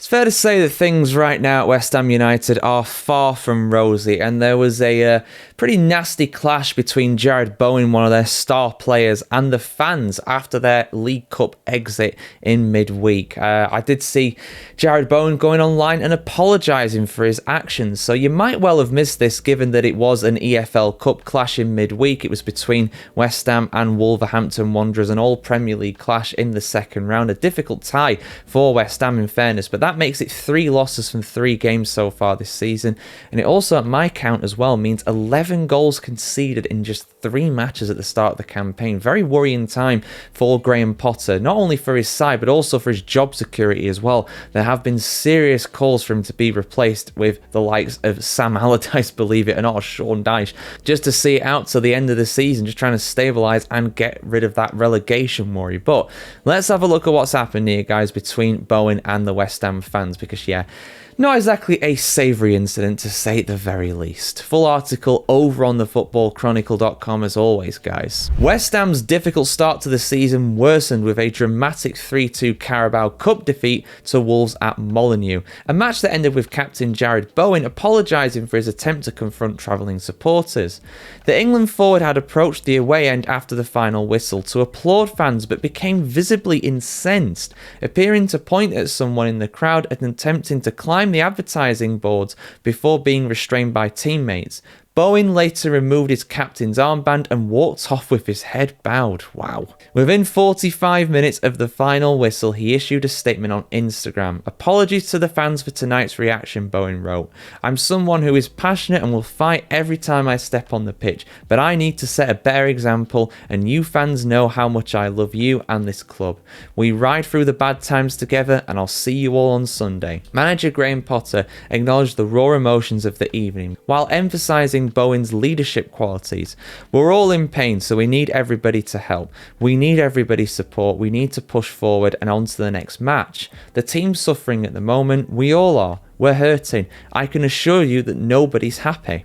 It's fair to say that things right now at West Ham United are far from rosy, and there was a pretty nasty clash between Jarrod, Bowen, one of their star players, and the fans after their League Cup exit in midweek. I did see Jarrod Bowen going online and apologising for his actions, so you might well have missed this given that it was an EFL Cup clash in midweek. It was between West Ham and Wolverhampton Wanderers, an all-Premier League clash in the second round. A difficult tie for West Ham in fairness, but that makes it 3 losses from 3 games so far this season, and it also, at my count as well, means 11 goals conceded in just 3 matches at the start of the campaign. Very worrying time for Graham Potter, not only for his side but also for his job security as well. There have been serious calls for him to be replaced with the likes of Sam Allardyce, believe it or not, or Sean Dyche, just to see it out to the end of the season, just trying to stabilise and get rid of that relegation worry. But let's have a look at what's happened here, guys, between Bowen and the West Ham fans, because yeah, not exactly a savoury incident to say at the very least. Full article over on thefootballchronicle.com as always, guys. West Ham's difficult start to the season worsened with a dramatic 3-2 Carabao Cup defeat to Wolves at Molineux. A match that ended with captain Jarrod Bowen apologising for his attempt to confront travelling supporters. The England forward had approached the away end after the final whistle to applaud fans but became visibly incensed, appearing to point at someone in the crowd and attempting to climb the advertising boards before being restrained by teammates. Bowen later removed his captain's armband and walked off with his head bowed. Wow. Within 45 minutes of the final whistle, he issued a statement on Instagram. "Apologies to the fans for tonight's reaction," Bowen wrote. "I'm someone who is passionate and will fight every time I step on the pitch, but I need to set a better example, and you fans know how much I love you and this club. We ride through the bad times together, and I'll see you all on Sunday." Manager Graham Potter acknowledged the raw emotions of the evening, while emphasising Bowen's leadership qualities. "We're all in pain, so we need everybody to help. We need everybody's support. We need to push forward and on to the next match. The team's suffering at the moment. We all are. We're hurting. I can assure you that nobody's happy.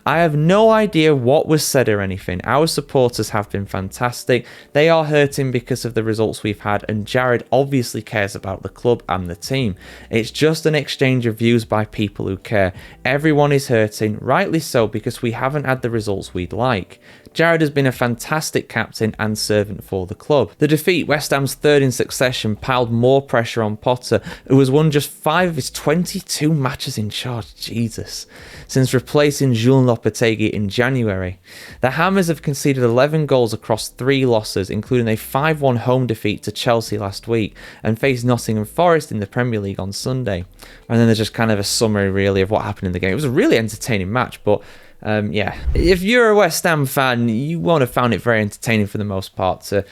I have no idea what was said or anything. Our supporters have been fantastic. They are hurting because of the results we've had, and Jarrod obviously cares about the club and the team. It's just an exchange of views by people who care. Everyone is hurting, rightly so, because we haven't had the results we'd like. Jarrod has been a fantastic captain and servant for the club." The defeat, West Ham's 3rd in succession, piled more pressure on Potter, who has won just 5 of his 22 matches in charge, Jesus, since replacing Jules Lopetegui in January. The Hammers have conceded 11 goals across 3 losses, including a 5-1 home defeat to Chelsea last week, and faced Nottingham Forest in the Premier League on Sunday. And then there's just kind of a summary, really, of what happened in the game. It was a really entertaining match, but yeah, if you're a West Ham fan, you won't have found it very entertaining for the most part. To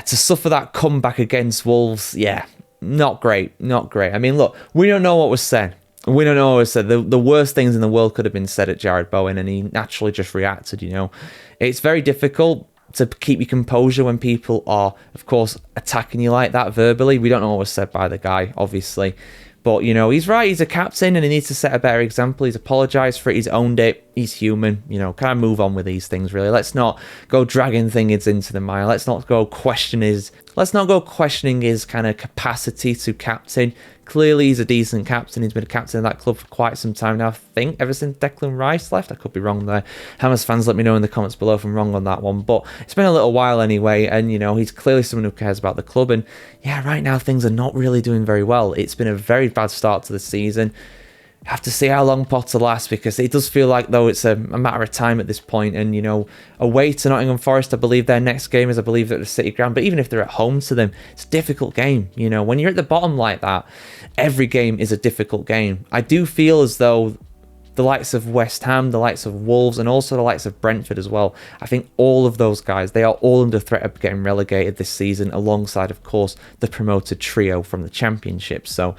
suffer that comeback against Wolves, yeah, not great. I mean, look, we don't know what was said. We don't know what was said. The worst things in the world could have been said at Jarrod Bowen, and he naturally just reacted, you know. It's very difficult to keep your composure when people are, of course, attacking you like that verbally. We don't know what was said by the guy, obviously. But, you know, he's right. He's a captain and he needs to set a better example. He's apologised for it. He's owned it. He's human. You know, kind of move on with these things, really. Let's not go dragging things into the mire. Let's not go questioning his kind of capacity to captain. Clearly, he's a decent captain. He's been a captain of that club for quite some time now. I think ever since Declan Rice left. I could be wrong there. Hammers fans, let me know in the comments below if I'm wrong on that one. But it's been a little while anyway. And, you know, he's clearly someone who cares about the club. And, yeah, right now things are not really doing very well. It's been a very bad start to the season. Have to see how long Potter lasts, because it does feel like though it's a matter of time at this point. And, you know, away to Nottingham Forest, I believe their next game is, I believe, they're at the City Ground. But even if they're at home to them, it's a difficult game. You know, when you're at the bottom like that, every game is a difficult game. I do feel as though the likes of West Ham, the likes of Wolves, and also the likes of Brentford as well, I think all of those guys, they are all under threat of getting relegated this season, alongside, of course, the promoted trio from the Championship. So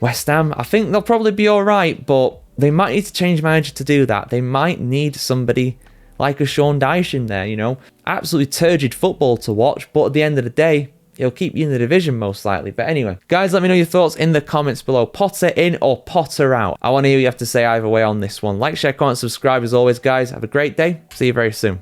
West Ham, I think they'll probably be all right, but they might need to change manager to do that. They might need somebody like a Sean Dyche in there, you know. Absolutely turgid football to watch, but at the end of the day, he'll keep you in the division most likely. But anyway, guys, let me know your thoughts in the comments below. Potter in or Potter out? I want to hear what you have to say either way on this one. Like, share, comment, subscribe as always, guys. Have a great day. See you very soon.